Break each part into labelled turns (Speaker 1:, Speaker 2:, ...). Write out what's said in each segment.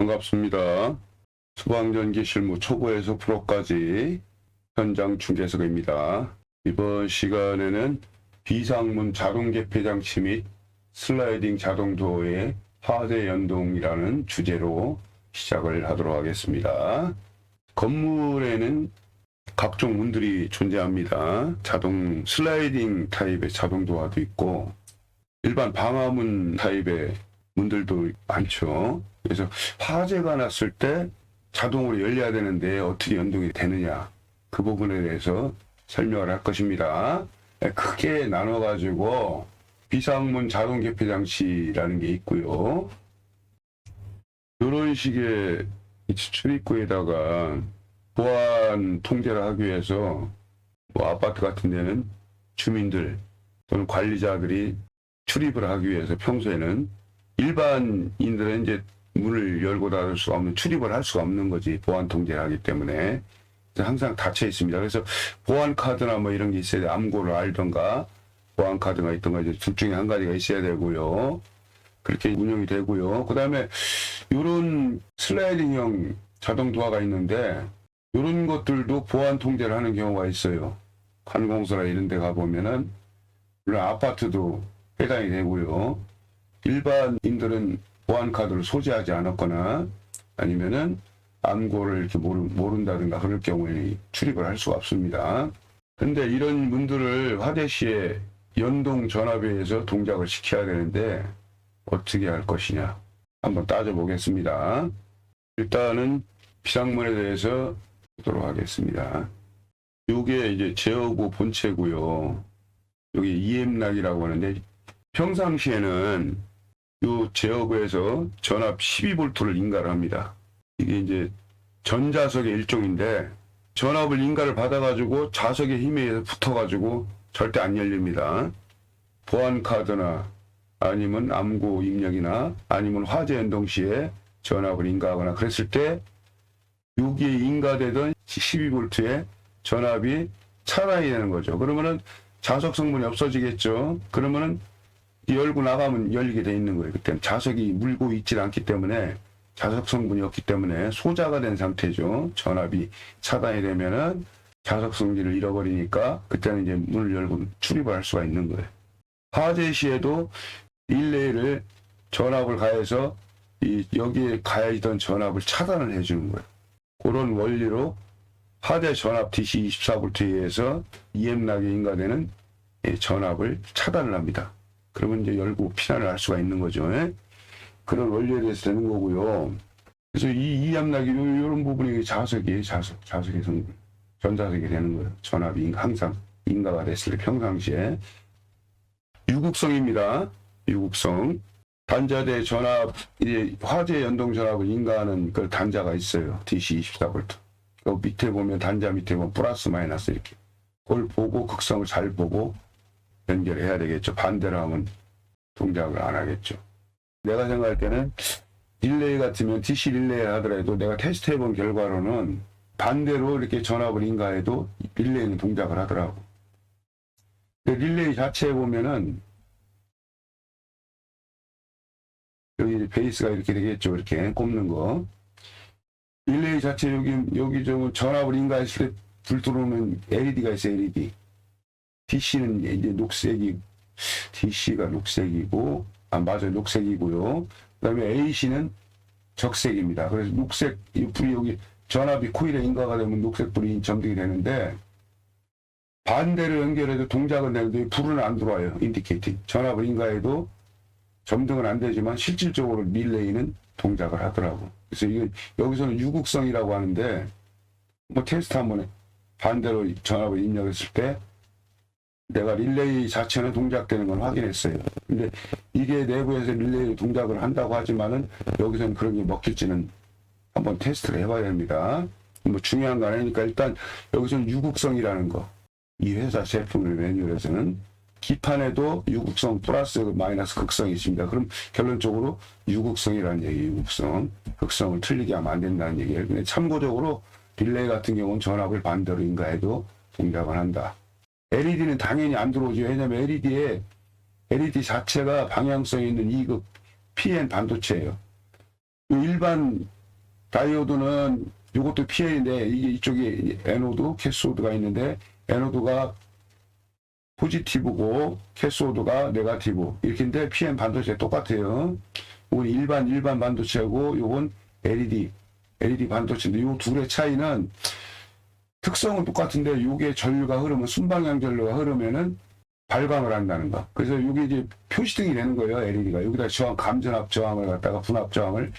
Speaker 1: 반갑습니다. 소방전기 실무 초보에서 프로까지 현장 중개석입니다. 이번 시간에는 비상문 자동 개폐 장치 및 슬라이딩 자동 도어의 화재 연동이라는 주제로 시작을 하도록 하겠습니다. 건물에는 각종 문들이 존재합니다. 자동 슬라이딩 타입의 자동 도어도 있고 일반 방화문 타입의 문들도 많죠. 그래서 화재가 났을 때 자동으로 열려야 되는데 어떻게 연동이 되느냐, 그 부분에 대해서 설명을 할 것입니다. 크게 나눠가지고 비상문 자동 개폐 장치라는 게 있고요. 이런 식의 출입구에다가 보안 통제를 하기 위해서 뭐 아파트 같은 데는 주민들 또는 관리자들이 출입을 하기 위해서 평소에는 일반인들은 이제 문을 열고 닫을 수가 없는, 출입을 할 수가 없는 거지, 보안 통제를 하기 때문에. 항상 닫혀 있습니다. 그래서 보안 카드나 뭐 이런 게 있어야 돼. 암고를 알던가 보안 카드가 있던가 이제 둘 중에 한 가지가 있어야 되고요. 그렇게 운영이 되고요. 그 다음에 이런 슬라이딩형 자동 도어가 있는데 이런 것들도 보안 통제를 하는 경우가 있어요. 관공서나 이런 데 가보면은 물론 아파트도 해당이 되고요. 일반인들은 보안 카드를 소지하지 않았거나 아니면은 암고를 이렇게 모른다든가 그럴 경우에 출입을 할 수가 없습니다. 근데 이런 문들을 화재 시에 연동 전압에 의해서 동작을 시켜야 되는데 어떻게 할 것이냐 한번 따져보겠습니다. 일단은 비상문에 대해서 보도록 하겠습니다. 이게 이제 제어구 본체고요. 여기 EM락이라고 하는데 평상시에는 이 제어구에서 전압 12V를 인가를 합니다. 이게 이제 전자석의 일종인데 전압을 인가를 받아가지고 자석의 힘에 의해서 붙어가지고 절대 안 열립니다. 보안 카드나 아니면 암고 입력이나 아니면 화재 연동 시에 전압을 인가하거나 그랬을 때 여기에 인가되던 12V의 전압이 차단이 되는 거죠. 그러면은 자석 성분이 없어지겠죠. 그러면은 열고 나가면 열리게 돼 있는 거예요. 그때는 자석이 물고 있지 않기 때문에, 자석 성분이 없기 때문에 소자가 된 상태죠. 전압이 차단이 되면은 자석 성질을 잃어버리니까 그때는 이제 문을 열고 출입을 할 수가 있는 거예요. 화재 시에도 릴레이를 전압을 가해서 여기에 가해지던 전압을 차단을 해주는 거예요. 그런 원리로 화재 전압 DC 24V에 의해서 EM락에 인가되는 전압을 차단을 합니다. 그러면 이제 열고 피난을 할 수가 있는 거죠. 그런 원리에 대해서 되는 거고요. 그래서 이 EM락이 이런 부분이 자석이에요. 자석의 성분. 전자석이 되는 거예요. 전압이 항상 인가가 됐을 때 평상시에. 유국성입니다. 유국성. 단자대 전압, 이제 화재 연동 전압을 인가하는 그 단자가 있어요. DC 24V. 그 밑에 보면 단자 밑에 보면 플러스 마이너스 이렇게. 그걸 보고 극성을 잘 보고 연결해야 되겠죠. 반대로 하면 동작을 안 하겠죠. 내가 생각할 때는 릴레이 같으면 DC 릴레이를 하더라도 내가 테스트 해본 결과로는 반대로 이렇게 전압을 인가해도 릴레이는 동작을 하더라고. 릴레이 자체에 보면은 여기 베이스가 이렇게 되겠죠. 이렇게 꼽는 거. 릴레이 자체 여기 좀 전압을 인가했을 때 불 들어오면 LED가 있어요. LED. DC는 이제 녹색이, DC가 녹색이고, 맞아요. 녹색이고요. 그 다음에 AC는 적색입니다. 그래서 녹색, 이 불이 여기 전압이 코일에 인가가 되면 녹색 불이 점등이 되는데, 반대로 연결해도 동작은 되는데 불은 안 들어와요. 인디케이팅. 전압을 인가해도 점등은 안 되지만 실질적으로 릴레이는 동작을 하더라고. 그래서 이게 여기서는 유국성이라고 하는데, 뭐 테스트 한번 반대로 전압을 입력했을 때 내가 릴레이 자체는 동작되는 건 확인했어요. 근데 이게 내부에서 릴레이 동작을 한다고 하지만은 여기서는 그런 게 먹힐지는 한번 테스트를 해봐야 됩니다. 뭐 중요한 거 아니니까 일단 여기서는 유국성이라는 거, 이 회사 제품의 매뉴얼에서는 기판에도 유국성 플러스 마이너스 극성이 있습니다. 그럼 결론적으로 유국성이라는 얘기예요. 유국성. 극성을 틀리게 하면 안 된다는 얘기예요. 근데 참고적으로 릴레이 같은 경우는 전압을 반대로 인가해도 동작을 한다. LED는 당연히 안 들어오죠. 왜냐면 LED 자체가 방향성이 있는 2극 PN 반도체예요. 일반 다이오드는 이것도 PA인데 이게 이쪽에 에노드, 캐소드가 있는데 에노드가 포지티브고 캐소드가 네거티브 이렇게인데 PM 반도체 똑같아요. 이건 일반 반도체하고 이건 LED 반도체인데 이 둘의 차이는 특성은 똑같은데 이게 전류가 흐르면 순방향 전류가 흐르면은 발광을 한다는 거. 그래서 이게 이제 표시등이 되는 거예요. LED가 여기다 감전압 저항을 갖다가 분압 저항을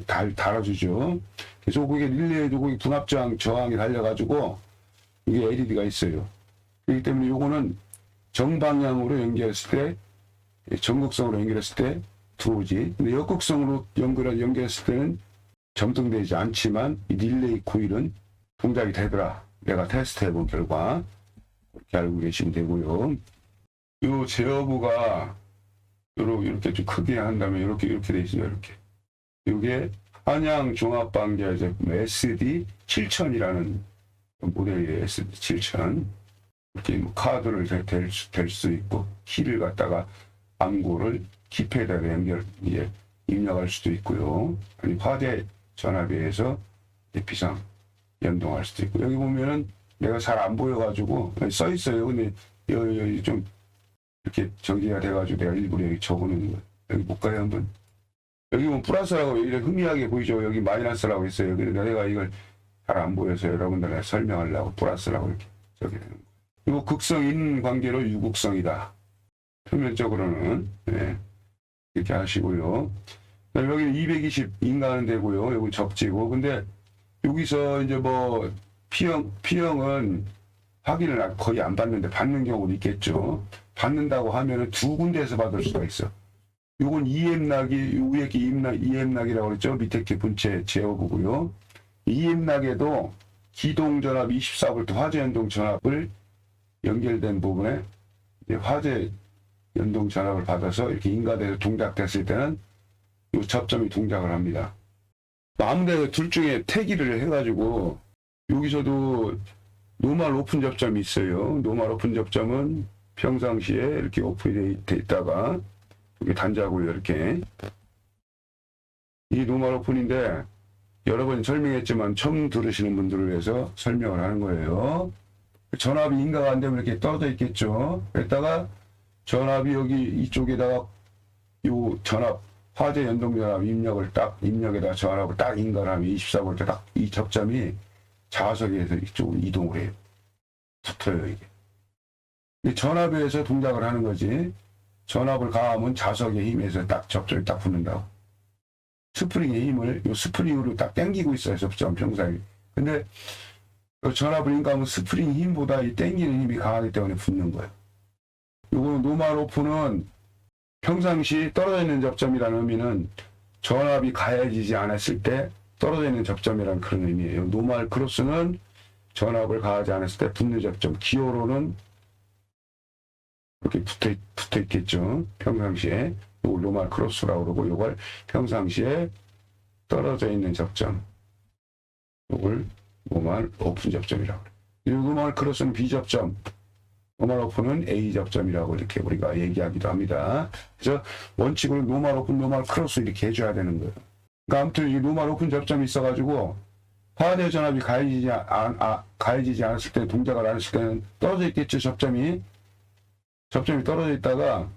Speaker 1: 달아주죠. 그래서 그게 릴레이도 그게 분압 저항이 달려가지고 이게 LED가 있어요. 그렇기 때문에 이거는 정방향으로 연결했을 때, 전극성으로 연결했을 때 들어오지. 근데 역극성으로 연결했을 때는 점등되지 않지만 이 릴레이 코일은 동작이 되더라. 내가 테스트 해본 결과 그렇게 알고 계시면 되고요. 요 제어부가 이렇게 좀 크게 한다면 이렇게 돼 있어요. 이렇게. 이게 한양 종합방지제 제품 SD7000이라는 모델이에요. SD7000. 이렇게 뭐 카드를 댈 수 있고 키를 갖다가 암구를 키패드에 입력할 수도 있고요. 아니 화재 전압에 의해서 비상 연동할 수도 있고 여기 보면은 내가 잘 안 보여가지고 써 있어요. 근데 여기 좀 이렇게 전기가 돼가지고 내가 일부러 여기 적어놓은 거예요. 여기 볼까요 한번? 여기 보면 플러스라고 이렇게 희미하게 보이죠. 여기 마이너스라고 있어요. 그래서 내가 이걸 잘 안 보여서 여러분들한테 설명하려고 플러스라고 이렇게 적게 되는 거예요. 이거 극성인 관계로 유극성이다. 표면적으로는 네. 이렇게 하시고요. 여기 220 인가하는 데고요. 여기 적지고. 근데 여기서 이제 뭐 P형은 확인을 거의 안 받는데 받는 경우도 있겠죠. 받는다고 하면은 두 군데에서 받을 수가 있어. 요건 EM락이 위에 게 EM락이라고 그랬죠. 밑에 게 분체 제어부고요. EM락에도 기동전압 24V 화재 연동 전압을 연결된 부분에 이제 화재 연동 전압을 받아서 이렇게 인가돼서 동작됐을 때는 이 접점이 동작을 합니다. 아무데나 둘 중에 태기를 해가지고 여기서도 노멀 오픈 접점이 있어요. 노멀 오픈 접점은 평상시에 이렇게 오픈이 돼 있다가 이게 단자고요. 이렇게 이 노멀 오픈인데 여러 번 설명했지만 처음 들으시는 분들을 위해서 설명을 하는 거예요. 전압이 인가가 안 되면 이렇게 떨어져 있겠죠. 그랬다가 전압이 여기 이쪽에다가 요 전압 화재 연동 전압 입력에다가 전압을 딱 인가를 하면 24V 딱 이 접점이 자석에서 이쪽으로 이동을 해요. 붙어요 이게. 전압에 의해서 동작을 하는 거지. 전압을 가하면 자석의 힘에서 딱 접점이 딱 붙는다고. 스프링의 힘을 요 스프링으로 딱 당기고 있어요. 접점 평상이. 근데 전압을 인가하면 스프링 힘보다 이 당기는 힘이 강하기 때문에 붙는 거예요. 요거는 노멀 오픈은 평상시 떨어져 있는 접점이라는 의미는 전압이 가해지지 않았을 때 떨어져 있는 접점이라는 그런 의미예요. 노멀 크로스는 전압을 가하지 않았을 때 붙는 접점. 기호로는 이렇게 붙어 있겠죠. 평상시에. 요걸 노멀 크로스라고 그러고 요걸 평상시에 떨어져 있는 접점. 요걸 노멀 오픈 접점이라고 그래요. 노멀 크로스는 B 접점. 노멀 오픈은 A 접점이라고 이렇게 우리가 얘기하기도 합니다. 그래서 원칙으로 노멀 오픈, 노멀 크로스 이렇게 해줘야 되는 거예요. 그러니까 아무튼 이 노멀 오픈 접점이 있어가지고 화재 전압이 가해지지 않았을 때 동작을 안 했을 때는 떨어져 있겠죠. 접점이 떨어져 있다가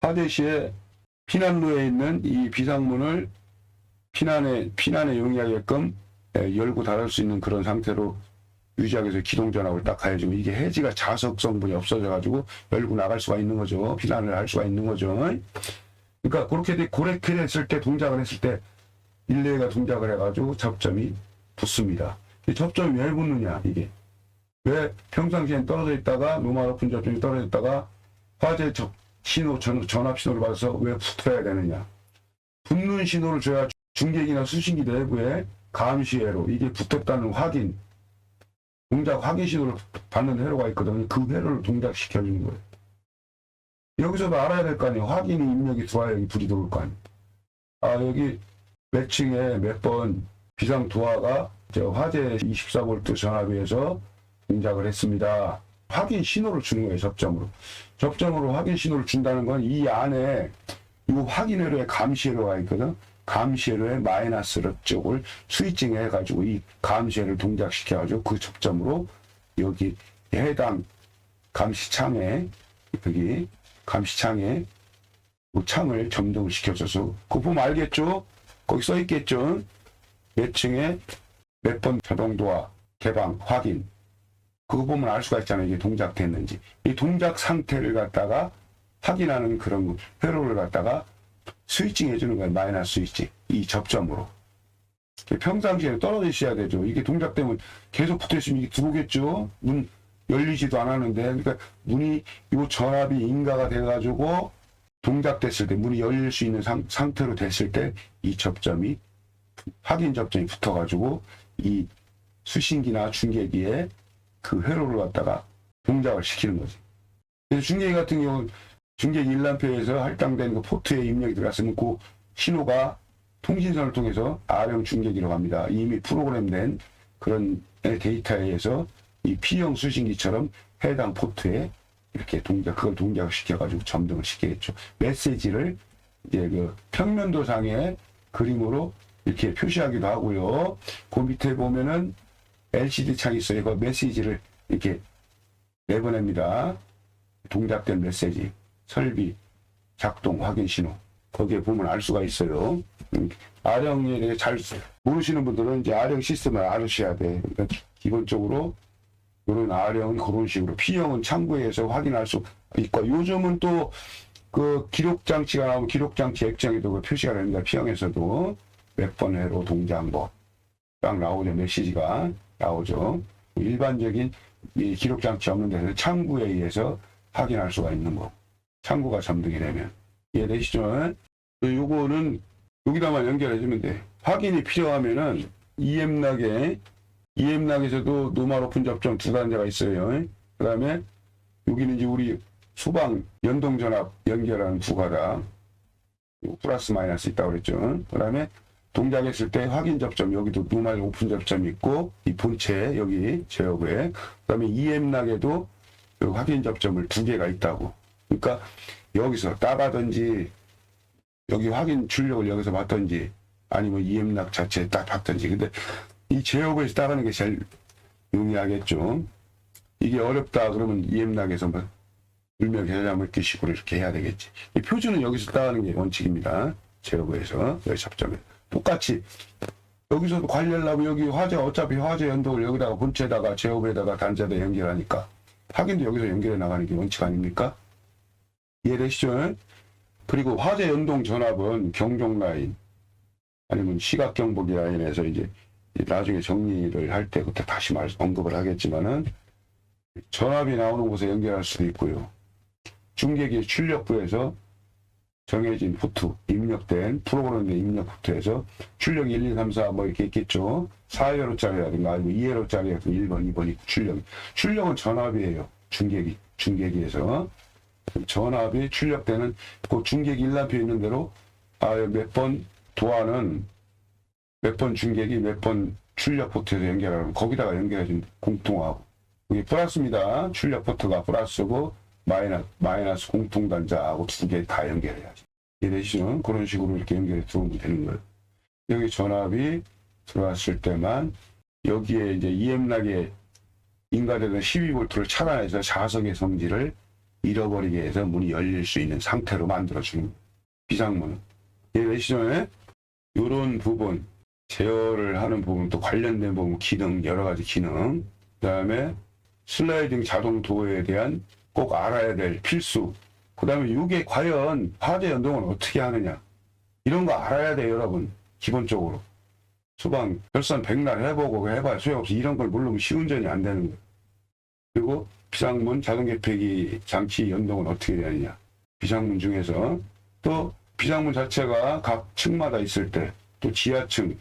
Speaker 1: 화재 시에 피난로에 있는 이 비상문을 피난에 용이하게끔 열고 닫을 수 있는 그런 상태로 유지하기 위해서 기동전압을 딱 가해주고 이게 해지가 자석 성분이 없어져가지고 열고 나갈 수가 있는 거죠. 피난을 할 수가 있는 거죠. 그러니까 그렇게 됐을 때 동작을 했을 때 릴레이가 동작을 해가지고 접점이 붙습니다. 이 접점이 왜 붙느냐 이게. 왜 평상시엔 떨어져 있다가 노멀 오픈 접점이 떨어져 있다가 화재 전압 신호를 받아서 왜 붙어야 되느냐. 붙는 신호를 줘야 중계기나 수신기 내부에 감시회로 이게 붙었다는 확인 동작 확인 신호를 받는 회로가 있거든요. 그 회로를 동작시켜주는 거예요. 여기서도 알아야 될 거 아니에요. 확인이 입력이 들어와야 여기 불이 들어올 거 아니에요. 아 여기 몇 층에 몇 번 비상 도화가 화재 24V 전압에 의해서 동작을 했습니다. 확인 신호를 주는 거예요. 접점으로 확인 신호를 준다는 건 이 안에 이 확인 회로에 감시 회로가 있거든. 감시회로의 마이너스 쪽을 스위칭 해가지고 이 감시회를 동작시켜가지고 그 접점으로 여기 해당 감시창에 여기 감시창에 그 창을 점등을 시켜줘서 그거 보면 알겠죠? 거기 써 있겠죠? 몇 층에 몇 번 자동 도화 개방 확인 그거 보면 알 수가 있잖아요. 이게 동작됐는지. 이 동작 상태를 갖다가 확인하는 그런 회로를 갖다가 스위칭 해주는 거예요. 마이너스 스위칭. 이 접점으로. 평상시에 떨어져 있어야 되죠. 이게 동작되면 계속 붙어있으면 이게 들어오겠죠. 문 열리지도 않았는데. 그러니까 문이, 이 전압이 인가가 돼가지고 동작됐을 때, 문이 열릴 수 있는 상태로 됐을 때, 이 접점이, 확인 접점이 붙어가지고, 이 수신기나 중계기에 그 회로를 갖다가 동작을 시키는 거지. 그래서 중계기 같은 경우는 중계기 1람페에서 할당된 그 포트에 입력이 들어갔으면 그 신호가 통신선을 통해서 R형 중계기로 갑니다. 이미 프로그램된 그런 데이터에 의해서 이 P형 수신기처럼 해당 포트에 이렇게 그걸 동작을 시켜가지고 점등을 시키겠죠. 메시지를 이제 그 평면도상의 그림으로 이렇게 표시하기도 하고요. 그 밑에 보면은 LCD 창이 있어요. 그 메시지를 이렇게 내보냅니다. 동작된 메시지, 설비, 작동, 확인 신호. 거기에 보면 알 수가 있어요. R형에 대해 잘 모르시는 분들은 이제 R형 시스템을 알으셔야 돼. 그러니까 기본적으로 이런 R형은 그런 식으로, P형은 창구에서 확인할 수 있고, 요즘은 또 그 기록장치가 나오면 기록장치 액정에도 그 표시가 됩니다. P형에서도 몇 번 회로 동작 딱 나오죠. 메시지가 나오죠. 일반적인 이 기록장치 없는 데서 창구에 의해서 확인할 수가 있는 거. 창구가 점등이 되면. 이해되시죠? 요거는 여기다만 연결해주면 돼. 확인이 필요하면은 EM락에서도 노멀 오픈 접점 두 단자가 있어요. 그 다음에 여기는 이제 우리 수방 연동전압 연결하는 두 가닥. 플러스 마이너스 있다고 그랬죠. 그 다음에 동작했을 때 확인 접점, 여기도 노멀 오픈 접점이 있고, 이 본체, 여기 제어부에. 그 다음에 EM락에도 확인 접점을 두 개가 있다고. 그러니까 여기서 따가든지, 여기 확인 출력을 여기서 받든지, 아니면 EM락 자체에 딱 받든지. 근데 이 제어부에서 따가는 게 제일 용이하겠죠. 이게 어렵다 그러면 EM락에서 뭐 울며 겨자물 이렇게 식으로 이렇게 해야 되겠지. 이 표준은 여기서 따가는 게 원칙입니다. 제어부에서 여기 접점에 똑같이 여기서도 관리하려면 여기 화재, 어차피 화재 연동을 여기다가 본체에다가 제어부에다가 단자에다 연결하니까 확인도 여기서 연결해 나가는 게 원칙 아닙니까? 이해되시죠? 그리고 화재 연동 전압은 경종 라인 아니면 시각 경보기 라인에서 이제 나중에 정리를 할 때 그때 다시 언급을 하겠지만은 전압이 나오는 곳에 연결할 수도 있고요. 중계기 출력부에서 정해진 포트, 입력된, 프로그램된 입력 포트에서 출력 1, 2, 3, 4 뭐 이렇게 있겠죠. 4회로짜리라든가 아니면 2회로짜리 같은 1번, 2번 있고 출력은 전압이에요. 중계기에서. 전압이 출력되는 그 중계기 1람표 있는 대로 몇 번 도화는 몇 번 중계기 몇 번 출력 포트에서 연결하는 거기다가 연결해준 공통하고 이게 플러스입니다. 출력 포트가 플러스고 마이너스 공통단자하고 두 개 다 연결해야지. 이해되시죠? 그런 식으로 이렇게 연결해 들어오면 되는 거예요. 여기 전압이 들어왔을 때만 여기에 이제 EM락에 인가되는 12V를 차단해서 자석의 성질을 잃어버리게 해서 문이 열릴 수 있는 상태로 만들어주는 거예요. 비상문은. 이해되시죠? 이런 부분, 제어를 하는 부분, 또 관련된 부분, 기능, 여러 가지 기능, 그 다음에 슬라이딩 자동 도어에 대한 꼭 알아야 될 필수, 그 다음에 이게 과연 화재 연동을 어떻게 하느냐, 이런 거 알아야 돼요, 여러분. 기본적으로. 수방, 결선 백날 해보고 해봐야 소용없이 이런 걸 모르면 시운전이 안 되는 거예요. 그리고 비상문, 자동 개폐기 장치 연동은 어떻게 되느냐. 비상문 중에서 또 비상문 자체가 각 층마다 있을 때, 또 지하층,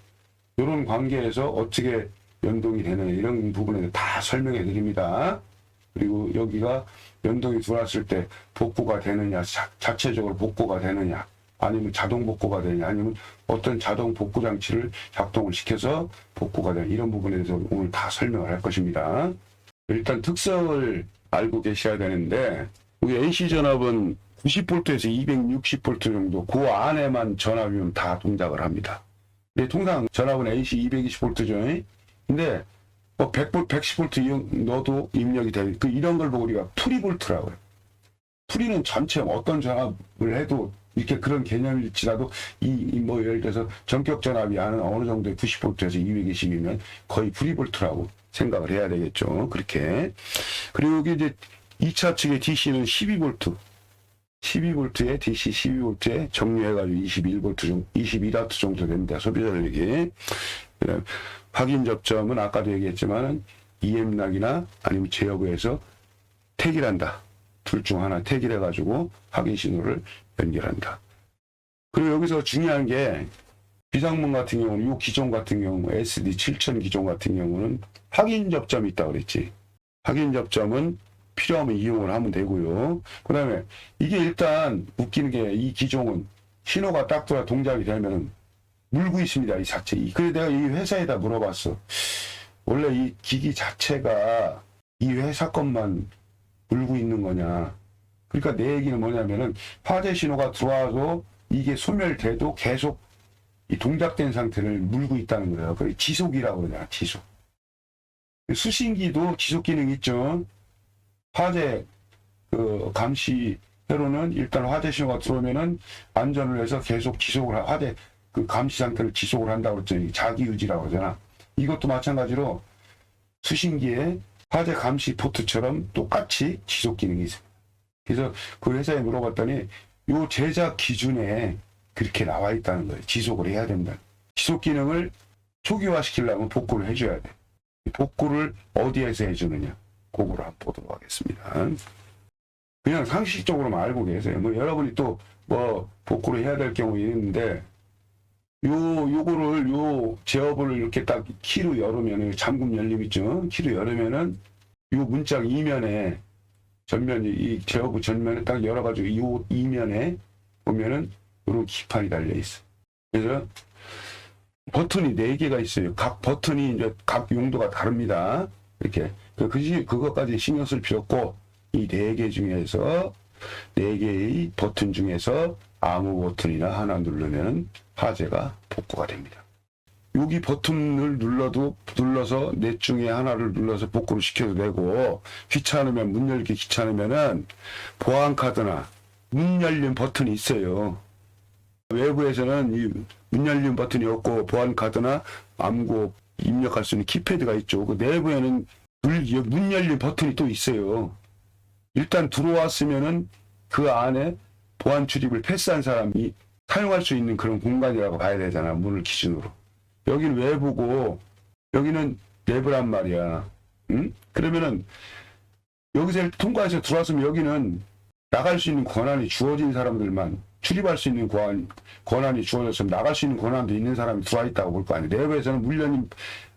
Speaker 1: 이런 관계에서 어떻게 연동이 되느냐, 이런 부분에 다 설명해 드립니다. 그리고 여기가 연동이 들어왔을 때 복구가 되느냐, 자체적으로 복구가 되느냐, 아니면 자동 복구가 되느냐, 아니면 어떤 자동 복구 장치를 작동을 시켜서 복구가 되느냐, 이런 부분에 대해서 오늘 다 설명을 할 것입니다. 일단 특성을 알고 계셔야 되는데, 우리 NC전압은 90볼트에서 260볼트 정도 그 안에만 전압이면 다 동작을 합니다. 근데 통상 전압은 AC 220볼트죠. 근데 뭐 100볼트, 110볼트 넣어도 입력이 돼. 이런 걸 보고 우리가 프리볼트라고 해요. 프리는 전체 어떤 전압을 해도 이렇게 그런 개념일지라도 뭐 예를 들어서 전격 전압이 하는 어느 정도의 90볼트에서 220이면 거의 프리볼트라고 생각을 해야 되겠죠. 그렇게. 그리고 여기 이제 2차 측의 DC는 12볼트. 12볼트에 DC 12볼트에 정리해가지고 21볼트 정도, 22W 정도 됩니다. 소비 전력이. 그다음 확인 접점은 아까도 얘기했지만은 EM락이나 아니면 제어부에서 택일한다. 둘 중 하나 택일해가지고 확인 신호를 연결한다. 그리고 여기서 중요한 게 비상문 같은 경우는 이 기종 같은 경우 SD7000 기종 같은 경우는 확인 접점이 있다고 그랬지. 확인 접점은 필요하면 이용을 하면 되고요. 그 다음에 이게 일단 웃기는 게 이 기종은 신호가 딱 들어와 동작이 되면 물고 있습니다. 이 자체. 그래서 내가 이 회사에다 물어봤어. 원래 이 기기 자체가 이 회사 것만 물고 있는 거냐. 그러니까 내 얘기는 뭐냐면은 화재 신호가 들어와서 이게 소멸돼도 계속 이 동작된 상태를 물고 있다는 거예요. 그게 지속이라고 그러냐. 지속. 수신기도 지속 기능이 있죠. 화재 감시회로는 일단 화재 신호가 들어오면은 안전을 해서 계속 지속을 화재 감시 상태를 지속을 한다고 그랬더니 자기 유지라고 그러잖아. 이것도 마찬가지로 수신기에 화재 감시 포트처럼 똑같이 지속 기능이 있습니다. 그래서 그 회사에 물어봤더니 요 제작 기준에 그렇게 나와 있다는 거예요. 지속을 해야 된다. 지속 기능을 초기화 시키려면 복구를 해줘야 돼. 복구를 어디에서 해주느냐. 그거를 한번 보도록 하겠습니다. 그냥 상식적으로만 알고 계세요. 뭐 여러분이 또 뭐 복구를 해야 될 경우 있는데 요거를 제어부를 이렇게 딱 키로 열으면 잠금 열림 있죠. 키로 열으면은 요 문짝 이면에 전면 이 제어부 전면에 딱 열어가지고 요 이면에 보면은 요런 기판이 달려 있어. 그래서 버튼이 4개가 있어요. 각 버튼이 이제 각 용도가 다릅니다. 이렇게 그것까지 신경 쓸 필요 없고 이 4개 중에서 4개의 버튼 중에서 아무 버튼이나 하나 누르면 화재가 복구가 됩니다. 여기 버튼을 눌러서 넷 중에 하나를 눌러서 복구를 시켜도 되고 귀찮으면 문 열기 귀찮으면은 보안 카드나 문 열림 버튼이 있어요. 외부에서는 이 문 열림 버튼이 없고 보안 카드나 암구 입력할 수 있는 키패드가 있죠. 그 내부에는 문 열림 버튼이 또 있어요. 일단 들어왔으면은 그 안에 보안 출입을 패스한 사람이 사용할 수 있는 그런 공간이라고 봐야 되잖아. 문을 기준으로. 여기는 외부고 여기는 내부란 말이야. 응? 그러면은 여기서 통과해서 들어왔으면 여기는 나갈 수 있는 권한이 주어진 사람들만 출입할 수 있는 권한이 주어졌으면 나갈 수 있는 권한도 있는 사람이 들어와 있다고 볼 거 아니에요. 내부에서는 문 열림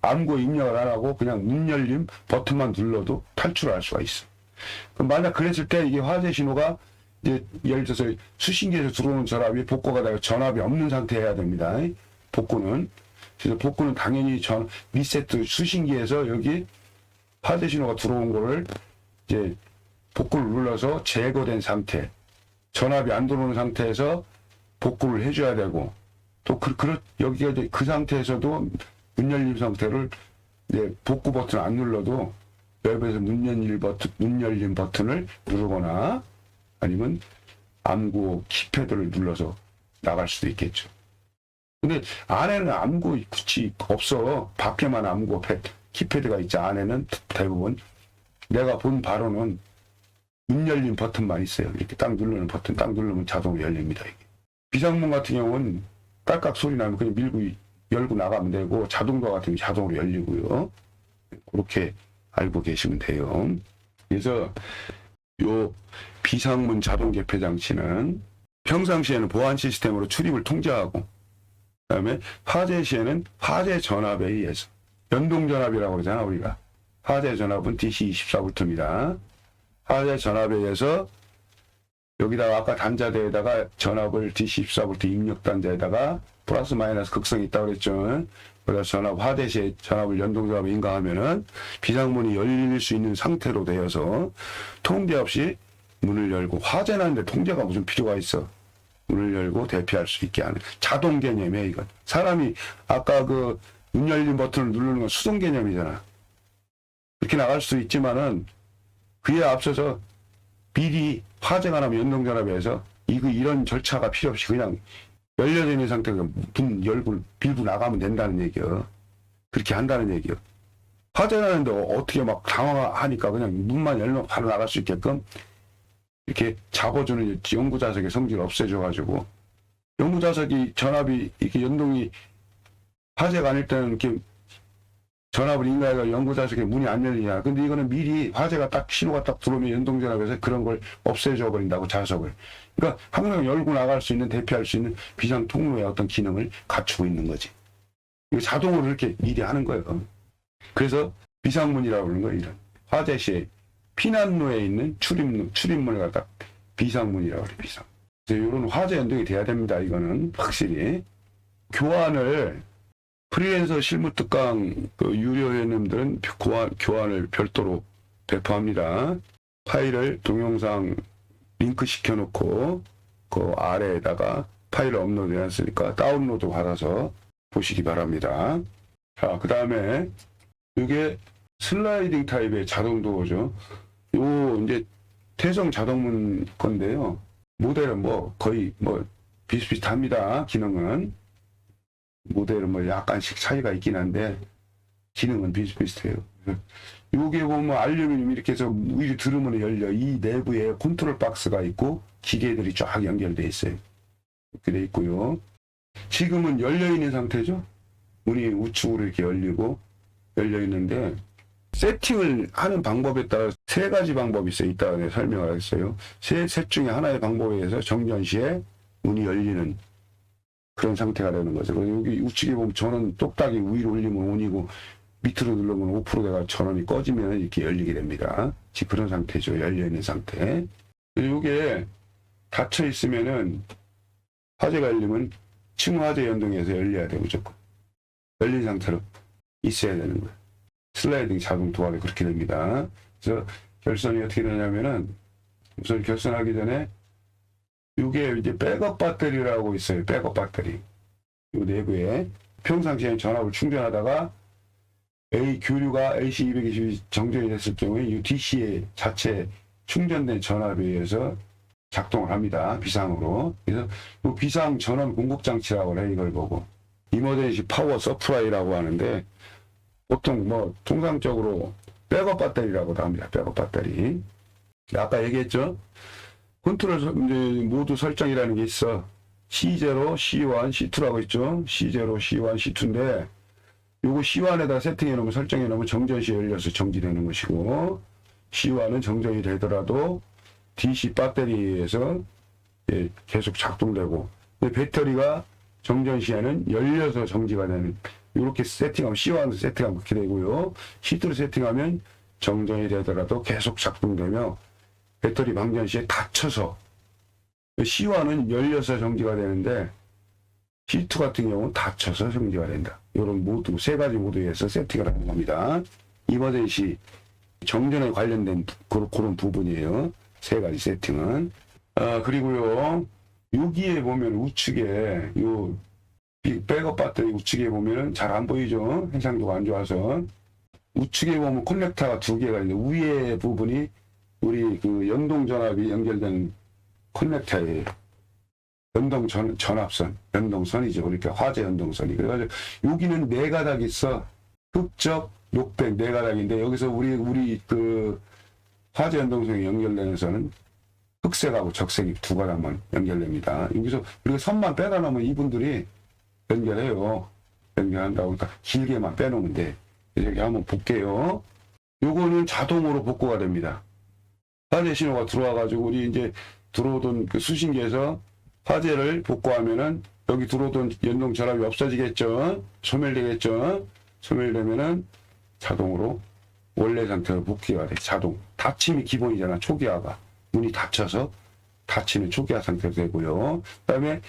Speaker 1: 암구 입력을 안 하고 그냥 문 열림 버튼만 눌러도 탈출을 할 수가 있어. 그럼 만약 그랬을 때 이게 화재 신호가 이제 예를 들어서 수신기에서 들어오는 전압이 복구가 되고 전압이 없는 상태여야 됩니다. 복구는. 그래서 복구는 당연히 리세트 수신기에서 여기 화재 신호가 들어온 거를 이제 복구를 눌러서 제거된 상태, 전압이 안 들어오는 상태에서 복구를 해줘야 되고 또 여기가 이제 그 상태에서도 문 열림 상태를 이제 복구 버튼 안 눌러도 외부에서 문 열림 버튼을 누르거나 아니면 암구 키패드를 눌러서 나갈 수도 있겠죠. 근데 안에는 암구 굳이 없어. 밖에만 암구 키패드가 있지. 안에는 대부분 내가 본 바로는 문 열림 버튼만 있어요. 이렇게 딱 누르는 버튼 딱 누르면 자동으로 열립니다. 이게. 비상문 같은 경우는 깔깍 소리 나면 그냥 열고 나가면 되고 자동도 같은 게 자동으로 열리고요. 그렇게 알고 계시면 돼요. 그래서 요 비상문 자동 개폐 장치는 평상시에는 보안 시스템으로 출입을 통제하고 그다음에 화재 시에는 화재 전압에 의해서 연동 전압이라고 그러잖아 우리가. 화재 전압은 DC 24V입니다. 화재 전압에 의해서 여기다가 아까 단자대에다가 전압을 DC 24V 입력 단자에다가 플러스 마이너스 극성이 있다고 그랬죠. 그래서 화재 시에 전압을 연동 전압에 인가하면은 비상문이 열릴 수 있는 상태로 되어서 통제 없이 문을 열고, 화재 나는데 통제가 무슨 필요가 있어. 문을 열고 대피할 수 있게 하는 자동 개념이에요, 이건. 사람이 아까 그 문 열린 버튼을 누르는 건 수동 개념이잖아. 그렇게 나갈 수 있지만은 그에 앞서서 미리 화재가 나면 연동전압에서 이런 절차가 필요 없이 그냥 열려져 있는 상태에서 문 열고 빌고 나가면 된다는 얘기요. 그렇게 한다는 얘기요. 화재 나는데 어떻게 막 당황하니까 그냥 문만 열면 바로 나갈 수 있게끔 이렇게 잡아주는 연구자석의 성질을 없애줘가지고, 연구자석이 전압이 이렇게 연동이 화재가 아닐 때는 이렇게 전압을 인가해서 연구자석에 문이 안 열리냐. 근데 이거는 미리 화재가 딱 신호가 딱 들어오면 연동전압에서 그런 걸 없애줘 버린다고, 자석을. 그러니까 항상 열고 나갈 수 있는, 대피할 수 있는 비상 통로의 어떤 기능을 갖추고 있는 거지. 이거 자동으로 이렇게 미리 하는 거예요. 그래서 비상문이라고 그러는 거예요. 이런 화재 시에 피난로에 있는 출입문을 갖다 비상문이라고 그래요. 비상. 그래서 이런 화재 연동이 돼야 됩니다. 이거는 확실히. 교환을 프리랜서 실무특강 그 유료 회원님들은 교환을 별도로 배포합니다. 파일을 동영상 링크 시켜놓고 그 아래에다가 파일을 업로드 해놨으니까 다운로드 받아서 보시기 바랍니다. 자, 그 다음에 이게 슬라이딩 타입의 자동 도어죠. 요 이제 태성 자동문 건데요. 모델은 뭐 거의 뭐 비슷비슷합니다. 기능은. 모델은 뭐 약간씩 차이가 있긴 한데 기능은 비슷비슷해요. 요게 보면 알루미늄 이렇게 해서 위로 들으면 열려. 이 내부에 컨트롤 박스가 있고 기계들이 쫙 연결돼 있어요. 이렇게 돼 있고요. 지금은 열려 있는 상태죠. 문이 우측으로 이렇게 열리고 열려 있는데, 세팅을 하는 방법에 따라 세 가지 방법이 있어요. 이따가 설명을 하겠어요. 셋 중에 하나의 방법에 의해서 정전 시에 문이 열리는 그런 상태가 되는 거죠. 여기 우측에 보면 전원 똑딱이 위로 올리면 온이고 밑으로 누르면 오프로 돼가 전원이 꺼지면 이렇게 열리게 됩니다. 지금 그런 상태죠. 열려있는 상태. 이게 닫혀 있으면은 화재가 열리면 층화재 연동해서 열려야 돼요. 무조건. 열린 상태로 있어야 되는 거예요. 슬라이딩 자동 도어가 그렇게 됩니다. 그래서 결선이 어떻게 되냐면은 우선 결선하기 전에 이게 이제 백업 배터리라고 있어요. 백업 배터리. 이 내부에 평상시에 전압을 충전하다가 교류가 AC220이 정전이 됐을 경우에 이 DC의 자체 충전된 전압에 의해서 작동을 합니다. 비상으로. 그래서 이 비상 전원 공급 장치라고 해요. 이걸 보고 이머전시 파워 서프라이라고 하는데, 보통 뭐 통상적으로 백업 배터리라고도 합니다. 백업 배터리. 아까 얘기했죠. 컨트롤 이제 모드 설정이라는 게 있어. C0, C1, C2라고 있죠. C0, C1, C2인데 요거 C1에다 세팅해 놓으면, 설정해 놓으면 정전 시에 열려서 정지되는 것이고, C1은 정전이 되더라도 DC 배터리에서 계속 작동되고, 근데 배터리가 정전 시에는 열려서 정지가 되는, 이렇게 세팅하면 C1을 세팅하면 그렇게 되고요. C2를 세팅하면 정전이 되더라도 계속 작동되며 배터리 방전 시에 닫혀서, C1은 열려서 정지가 되는데 C2 같은 경우는 닫혀서 정지가 된다. 이런 모두 세 가지 모드에서 세팅을 하는 겁니다. 이머전시 정전에 관련된 그런 부분이에요. 세 가지 세팅은. 그리고요, 여기에 보면 우측에 요 백업 배터리 우측에 보면은 잘 안 보이죠. 해상도가 안 좋아서. 우측에 보면 커넥터가 두 개가 있는데, 위에 부분이 우리 그 연동 전압이 연결된 커넥터예요. 연동 전압선, 연동선이죠. 그러니까 화재 연동선이. 그래가지고 여기는 네 가닥이 있어. 흑적, 녹백 네 가닥인데, 여기서 우리 그 화재 연동선이 연결되는 선은 흑색하고 적색이 두 가닥만 연결됩니다. 여기서 우리가 선만 빼다 놓으면 이분들이 연결해요. 연결한다고. 그러니까 길게만 빼놓으면 돼. 여기 한번 볼게요. 요거는 자동으로 복구가 됩니다. 화재 신호가 들어와가지고 우리 이제 들어오던 그 수신기에서 화재를 복구하면은 여기 들어오던 연동 전압이 없어지겠죠. 소멸되겠죠. 소멸되면은 자동으로 원래 상태로 복귀가 돼. 자동. 닫힘이 기본이잖아. 초기화가. 문이 닫혀서 닫히는 초기화 상태로 되고요. 그 다음에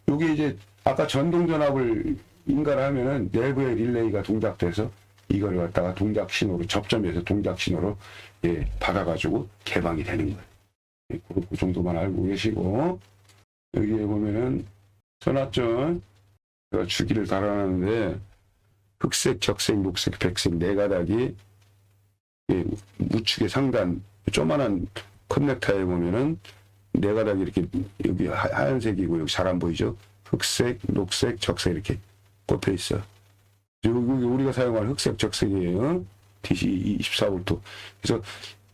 Speaker 1: 요게 이제 아까 전동 전압을 인가를 하면은 내부의 릴레이가 동작돼서 이걸 갖다가 동작 신호로 접점해서 동작 신호로 받아가지고 개방이 되는 거예요. 그 정도만 알고 계시고, 여기에 보면은 선화점 제가 주기를 달아놨는데 흑색, 적색, 녹색, 백색 네 가닥이 우측의 상단 조그만한 컨넥터에 보면은 네 가닥이 이렇게 여기 하얀색이고 여기 잘 안 보이죠? 흑색, 녹색, 적색 이렇게 꼽혀 있어. 여기 우리가 사용하는 흑색, 적색이에요. DC 24V. 그래서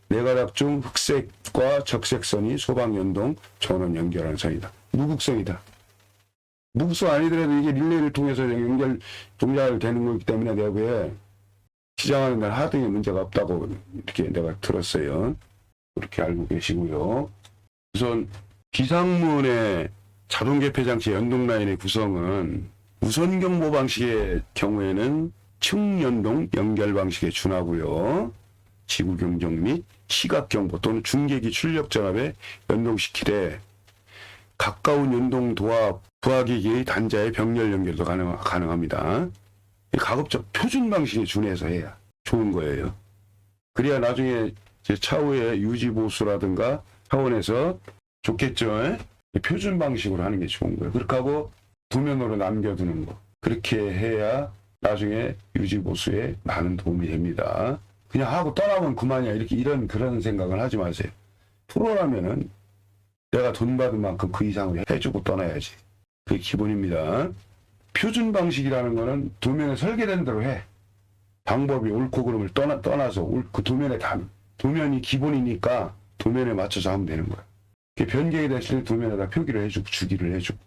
Speaker 1: 네 가닥 중 흑색과 적색선이 소방 연동 전원 연결하는 선이다. 무극성이다. 무극성 아니더라도 이게 릴레이를 통해서 연결 동작되는 거기 때문에 내부에 시장하는 날 하등에 문제가 없다고 이렇게 내가 들었어요. 그렇게 알고 계시고요. 우선 비상문의 자동 개폐 장치 연동 라인의 구성은 우선 경보 방식의 경우에는 층 연동 연결 방식에 준하고요. 지구 경종 및 시각 경보 또는 중계기 출력 전압에 연동시키되 가까운 연동 도합 부하기기의 단자의 병렬 연결도 가능합니다. 가급적 표준 방식에 준해서 해야 좋은 거예요. 그래야 나중에 차후에 유지 보수라든가 차원에서 좋겠죠. 표준 방식으로 하는 게 좋은 거예요. 그렇게 하고 도면으로 남겨두는 거. 그렇게 해야 나중에 유지 보수에 많은 도움이 됩니다. 그냥 하고 떠나면 그만이야. 이런 그런 생각을 하지 마세요. 프로라면은 내가 돈 받은 만큼 그 이상을 해주고 떠나야지. 그게 기본입니다. 표준 방식이라는 거는 도면에 설계된 대로 해. 방법이 옳고 그름을 떠나서 그 도면이 기본이니까 도면에 맞춰서 하면 되는 거야. 변경이 됐을 때 도면에다 표기를 해주고 주기를 해주고.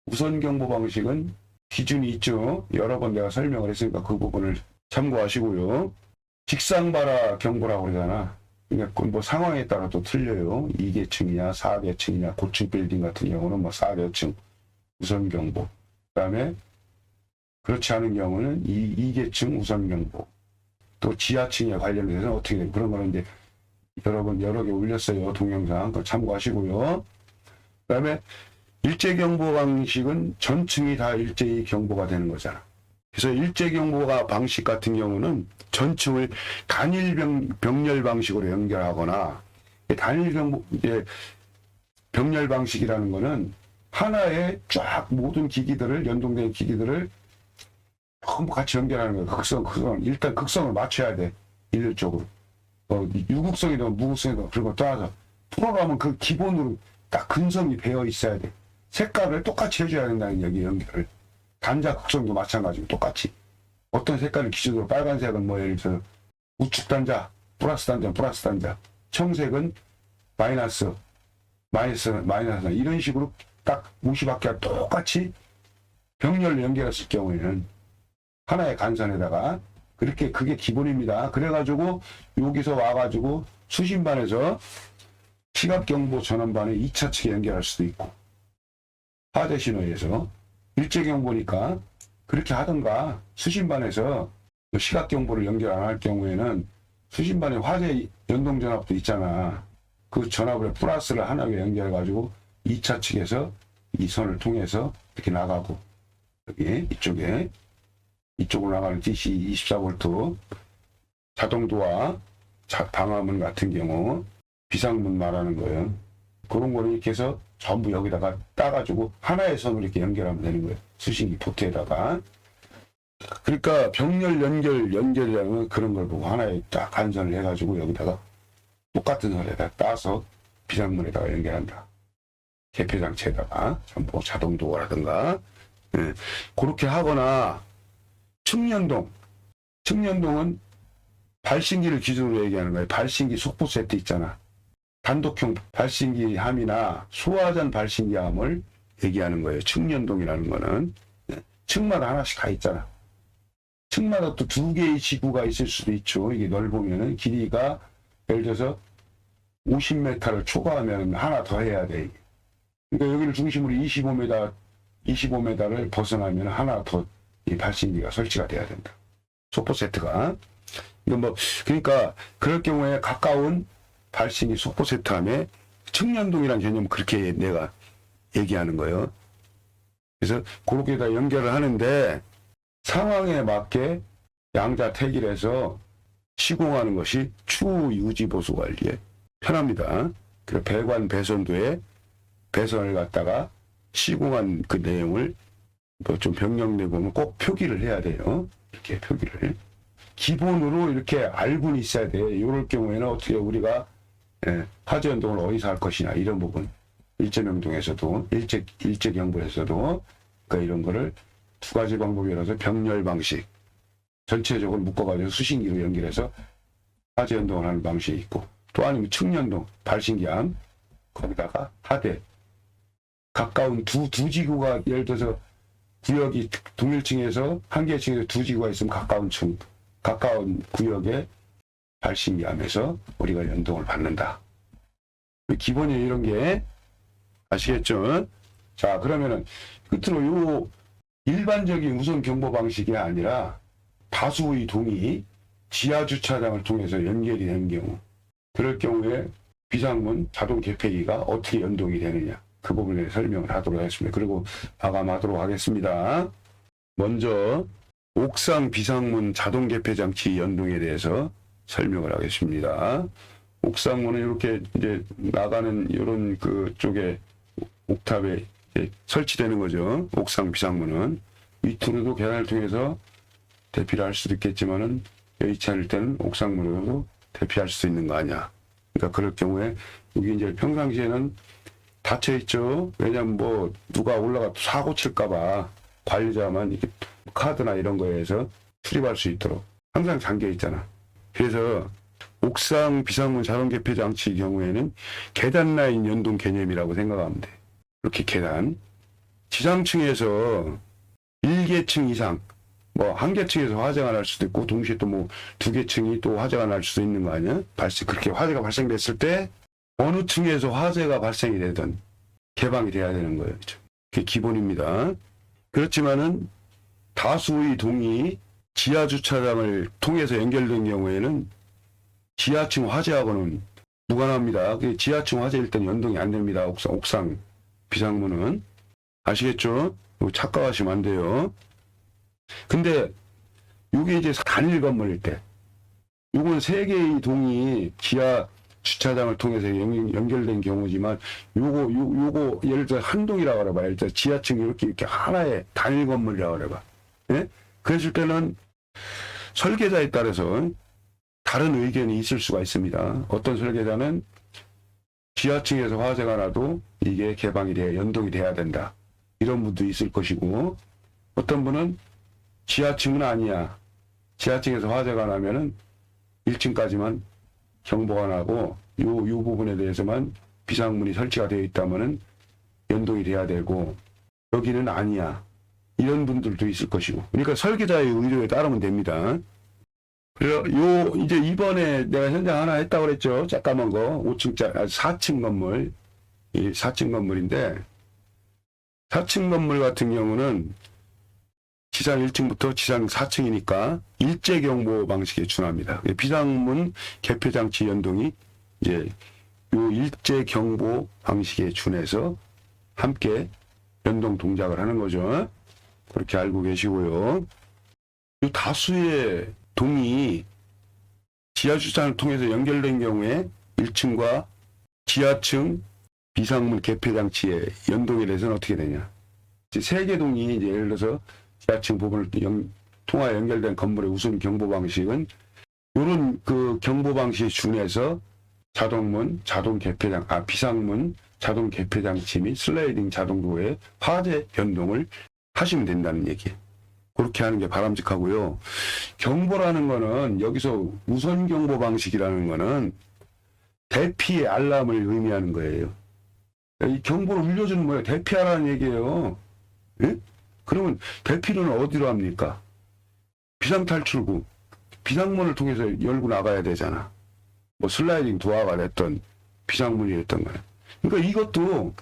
Speaker 1: 우선 경보 방식은 기준이 있죠. 여러 번 내가 설명을 했으니까 그 부분을 참고하시고요. 직상발화 경보라고 그러잖아. 그러니까 뭐 상황에 따라 또 틀려요. 2계층이냐 4계층이냐 고층 빌딩 같은 경우는 뭐 4계층 우선 경보. 그 다음에 그렇지 않은 경우는 2계층 우선 경보. 또 지하층에 관련돼서 어떻게 돼? 그런 거는 이제 여러 개 올렸어요. 동영상. 그거 참고하시고요. 그 다음에 일제 경보 방식은 전층이 다 일제히 경보가 되는 거잖아. 그래서 일제 경보가 방식 같은 경우는 전층을 단일 병렬 방식으로 연결하거나 단일 병렬 방식이라는 거는 하나의 쫙 모든 기기들을 연동된 기기들을 전부 같이 연결하는 거예요. 극성 일단 극성을 맞춰야 돼. 일률적으로. 유극성이든 무극성이든 그런 거 떠나서 프로그램은 그 기본으로 딱 근성이 배어 있어야 돼. 색깔을 똑같이 해줘야 된다는 여기 연결을. 단자 극성도 마찬가지고 똑같이. 어떤 색깔을 기준으로 빨간색은 뭐 예를 들어서 우측 단자, 플러스 단자. 청색은 마이너스 이런 식으로 딱 무시밖에 똑같이 병렬을 연결했을 경우에는 하나의 간선에다가 그게 기본입니다. 그래가지고 여기서 와가지고 수신반에서 시각경보 전원반에 2차 측에 연결할 수도 있고 화재 신호에서 일제경보니까 그렇게 하던가 수신반에서 시각경보를 연결 안 할 경우에는 수신반에 화재 연동 전압도 있잖아. 그 전압을 플러스를 하나에 연결해가지고 2차 측에서 이 선을 통해서 이렇게 나가고 여기 이쪽으로 나가는 DC 24V 자동도화 방화문 같은 경우 비상문 말하는 거예요. 그런 거를 이렇게 해서 전부 여기다가 따가지고 하나의 선으로 이렇게 연결하면 되는 거예요. 수신기 포트에다가. 그러니까 병렬 연결이라는 건 그런 걸 보고 하나에 딱 간선을 해가지고 여기다가 똑같은 선에다 따서 비상문에다가 연결한다. 개폐장치에다가 전부 자동도어라든가 그렇게 하거나 측연동은 발신기를 기준으로 얘기하는 거예요. 발신기 속보 세트 있잖아. 단독형 발신기 함이나 소화전 발신기 함을 얘기하는 거예요. 측연동이라는 거는 층마다 하나씩 가 있잖아. 층마다 또 2개의 지구가 있을 수도 있죠. 이게 넓으면은 길이가 예를 들어서 50m를 초과하면 하나 더 해야 돼. 그러니까 여기를 중심으로 25m를 벗어나면 하나 더 이 발신기가 설치가 돼야 된다. 속보 세트가. 이건 그러니까 그럴 경우에 가까운 발신기 속보 세트함에 측연동이라는 개념은 그렇게 내가 얘기하는 거예요. 그래서 그렇게 다 연결을 하는데 상황에 맞게 양자 택일해서 시공하는 것이 추후 유지 보수 관리에 편합니다. 그 배관 배선도에 배선을 갖다가 시공한 그 내용을 뭐 좀 변경돼 보면 꼭 표기를 해야 돼요. 이렇게 표기를 기본으로 이렇게 알고는 있어야 돼. 이럴 경우에는 어떻게 우리가 화재 연동을 어디서 할 것이냐 이런 부분 일제명동에서도 일제경보에서도 그러니까 이런 거를 두 가지 방법이라서 병렬 방식 전체적으로 묶어가지고 수신기로 연결해서 화재 연동을 하는 방식이 있고 또 아니면 측연동 발신기암 거기다가 하대 가까운 두 지구가 예를 들어서 구역이 동일층에서 한 개 층에서 두 지구가 있으면 가까운 구역에 발신기암에서 우리가 연동을 받는다. 기본이 이런 게 아시겠죠? 자, 그러면은 끝으로 요 일반적인 우선 경보 방식이 아니라 다수의 동이 지하 주차장을 통해서 연결이 되는 경우, 그럴 경우에 비상문 자동 개폐기가 어떻게 연동이 되느냐, 그 부분에 설명을 하도록 하겠습니다. 그리고 마감하도록 하겠습니다. 먼저 옥상 비상문 자동 개폐 장치 연동에 대해서 설명을 하겠습니다. 옥상문은 이렇게 이제 나가는 이런 그 쪽에 옥탑에 설치되는 거죠. 옥상 비상문은 밑으로도 계단을 통해서 대피를 할 수도 있겠지만은 여의치 않을 때는 옥상문으로도 대피할 수 있는 거 아니야. 그러니까 그럴 경우에 여기 이제 평상시에는 닫혀 있죠. 왜냐면 뭐 누가 올라가 사고 칠까봐 관리자만 이렇게 카드나 이런 거에서 출입할 수 있도록 항상 잠겨 있잖아. 그래서 옥상 비상문 자동 개폐 장치 경우에는 계단 라인 연동 개념이라고 생각하면 돼. 이렇게 계단 지상층에서 1계층 이상 뭐 한 계층에서 화재가 날 수도 있고 동시에 또 뭐 두 계층이 또 화재가 날 수도 있는 거 아니야? 그렇게 화재가 발생됐을 때 어느 층에서 화재가 발생이 되든 개방이 돼야 되는 거예요. 그게 기본입니다. 그렇지만은 다수의 동이 지하 주차장을 통해서 연결된 경우에는 지하층 화재하고는 무관합니다. 지하층 화재일 때는 연동이 안 됩니다. 옥상 비상문은. 아시겠죠? 착각하시면 안 돼요. 근데 이게 이제 단일 건물일 때, 요건 세 개의 동이 지하 주차장을 통해서 연결된 경우지만, 요거 예를 들어 한 동이라고 그래봐. 예를 들어 지하층 이렇게 하나의 단일 건물이라고 그래봐. 예? 그랬을 때는 설계자에 따라서 다른 의견이 있을 수가 있습니다. 어떤 설계자는 지하층에서 화재가 나도 이게 개방이 돼야 연동이 돼야 된다. 이런 분도 있을 것이고, 어떤 분은 지하층은 아니야. 지하층에서 화재가 나면은 1층까지만 경보가 나고 요 부분에 대해서만 비상문이 설치가 되어 있다면은 연동이 돼야 되고 여기는 아니야. 이런 분들도 있을 것이고. 그러니까 설계자의 의도에 따르면 됩니다. 그래서 이제 이번에 내가 현장 하나 했다고 그랬죠. 잠깐만 거 4층 건물. 이 4층 건물인데 4층 건물 같은 경우는 지상 1층부터 지상 4층이니까 일제경보 방식에 준합니다. 비상문 개폐장치 연동이 이제 요 일제경보 방식에 준해서 함께 연동 동작을 하는 거죠. 그렇게 알고 계시고요. 이 다수의 동이 지하주차장을 통해서 연결된 경우에 1층과 지하층 비상문 개폐장치의 연동에 대해서는 어떻게 되냐. 세 개 동이 이제 예를 들어서 지하층 부분을 통하 연결된 건물의 우선 경보 방식은 이런 그 경보 방식에 준해서 자동문, 비상문, 자동 개폐장치 및 슬라이딩 자동도어의 화재 연동을 하시면 된다는 얘기예요. 그렇게 하는 게 바람직하고요. 경보라는 거는 여기서 우선 경보 방식이라는 거는 대피의 알람을 의미하는 거예요. 이 경보를 울려주는 거예요. 대피하라는 얘기예요. 예? 그러면 대피는 어디로 합니까? 비상탈출구, 비상문을 통해서 열고 나가야 되잖아. 뭐 슬라이딩 도어가 됐던 비상문이 됐던 거야. 그러니까 이것도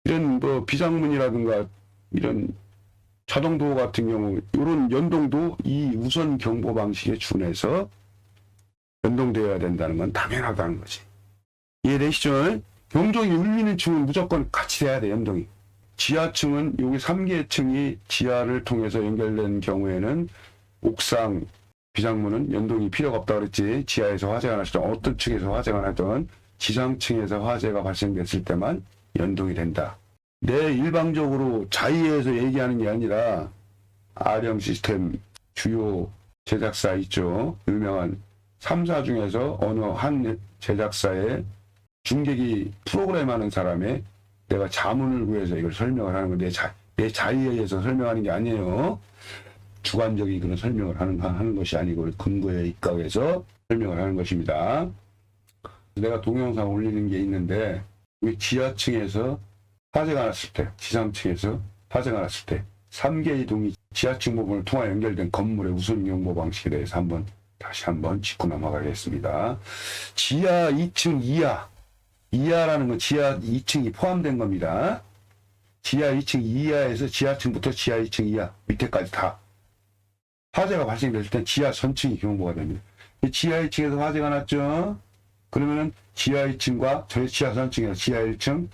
Speaker 1: 이런 뭐 비상문이라든가 이런 자동도어 같은 경우 이런 연동도 이 우선 경보 방식에 준해서 연동되어야 된다는 건 당연하다는 거지. 이해되시죠? 경종이 울리는 층은 무조건 같이 돼야 돼, 연동이. 지하층은 여기 3계층이 지하를 통해서 연결된 경우에는 옥상 비상문은 연동이 필요가 없다 그랬지. 지하에서 화재가 났을 때 어떤 층에서 화재가 나든 지상층에서 화재가 발생됐을 때만 연동이 된다. 내 일방적으로 자의해서 얘기하는 게 아니라 아령 시스템 주요 제작사 있죠. 유명한 3사 중에서 어느 한 제작사의 중계기 프로그램 하는 사람의 내가 자문을 구해서 이걸 설명을 하는 건 내 자의에 의해서 설명하는 게 아니에요. 주관적인 그런 설명을 하는 것이 아니고 근거에 입각해서 설명을 하는 것입니다. 내가 동영상 올리는 게 있는데 지하층에서 화재가 났을 때, 지상층에서 화재가 났을 때 3개 이동이 지하층 부분을 통해 연결된 건물의 우선 경보 방식에 대해서 다시 한번 짚고 넘어가겠습니다. 지하 2층 이하라는 건 지하 2층이 포함된 겁니다. 지하 2층 이하에서 지하층부터 지하 2층 이하 밑에까지 다 화재가 발생될 때 지하 전층이 경보가 됩니다. 지하 2층에서 화재가 났죠. 그러면은 지하 2층과 저희 지하 전층에서 지하 1층,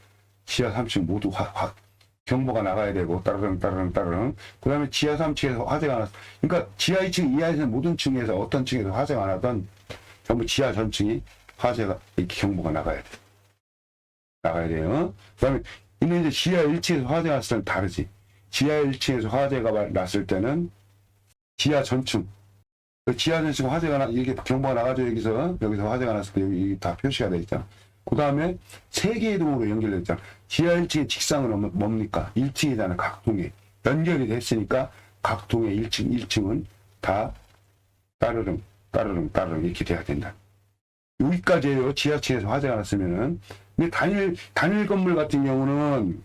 Speaker 1: 지하 3층 모두 경보가 나가야 되고 따르릉. 그 다음에 지하 3층에서 화재가 났어. 그러니까 지하 2층 이하에서는 모든 층에서 어떤 층에서 화재가 나던 전부 지하 전층이 화재가 이렇게 경보가 나가야 돼요. 그 다음에 근데 이제 지하 1층에서 화재가 났을 때는 다르지. 지하 1층에서 화재가 났을 때는 지하 전층, 지하 전층 화재가 이렇게 경보가 나가죠. 여기서 화재가 났을 때 여기 다 표시가 돼 있잖아. 그 다음에 3개의 동으로 연결돼 있잖아. 지하 1층의 직상은 뭡니까? 1층이잖아. 각동에 연결이 됐으니까 각동의 1층은 다 따르릉 이렇게 돼야 된다. 여기까지예요. 지하층에서 화재가 났으면은. 근데 단일 건물 같은 경우는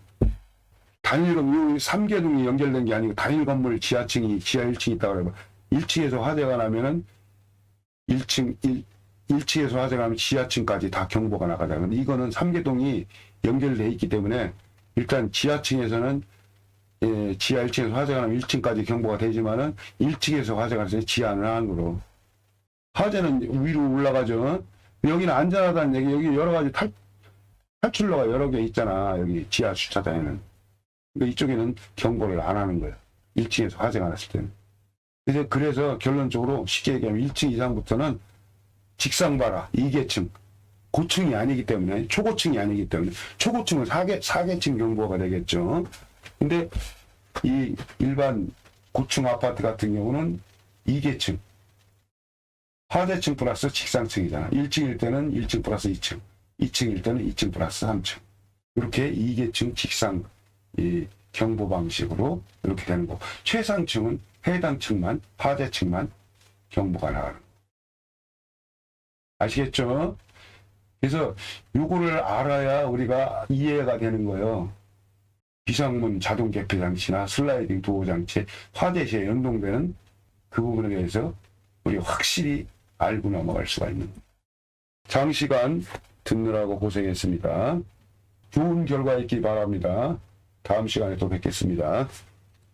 Speaker 1: 단일 건물 3개 동이 연결된 게 아니고 단일 건물 지하 1층이 있다고 그래요. 1층에서 화재가 나면은 1층에서 화재가 나면 지하층까지 다 경보가 나가다. 근데 이거는 3개 동이 연결되어 있기 때문에 일단 지하층에서는 지하 1층에서 화재가 나면 1층까지 경보가 되지만은 1층에서 화재가 나면 지하는 안으로. 화재는 위로 올라가죠. 여기는 안전하다는 얘기, 여기 여러 가지 탈출로가 여러 개 있잖아. 여기 지하 주차장에는. 그러니까 이쪽에는 경보를 안 하는 거야. 1층에서 화재가 났을 때는. 그래서 결론적으로 쉽게 얘기하면 1층 이상부터는 직상바라 2계층, 고층이 아니기 때문에, 초고층이 아니기 때문에, 초고층은 4계층 경보가 되겠죠. 근데 이 일반 고층 아파트 같은 경우는 2계층, 화재층 플러스 직상층이잖아. 1층일 때는 1층 플러스 2층, 2층일 때는 2층 플러스 3층. 이렇게 2계층 직상 경보 방식으로 이렇게 되는 거. 최상층은 해당 층만, 화재층만 경보가 나가는. 아시겠죠? 그래서 요거를 알아야 우리가 이해가 되는 거예요. 비상문 자동 개폐 장치나 슬라이딩 도어 장치, 화재 시에 연동되는 그 부분에 대해서 우리가 확실히 알고 넘어갈 수가 있는 거예요. 장시간 듣느라고 고생했습니다. 좋은 결과 있기 바랍니다. 다음 시간에 또 뵙겠습니다.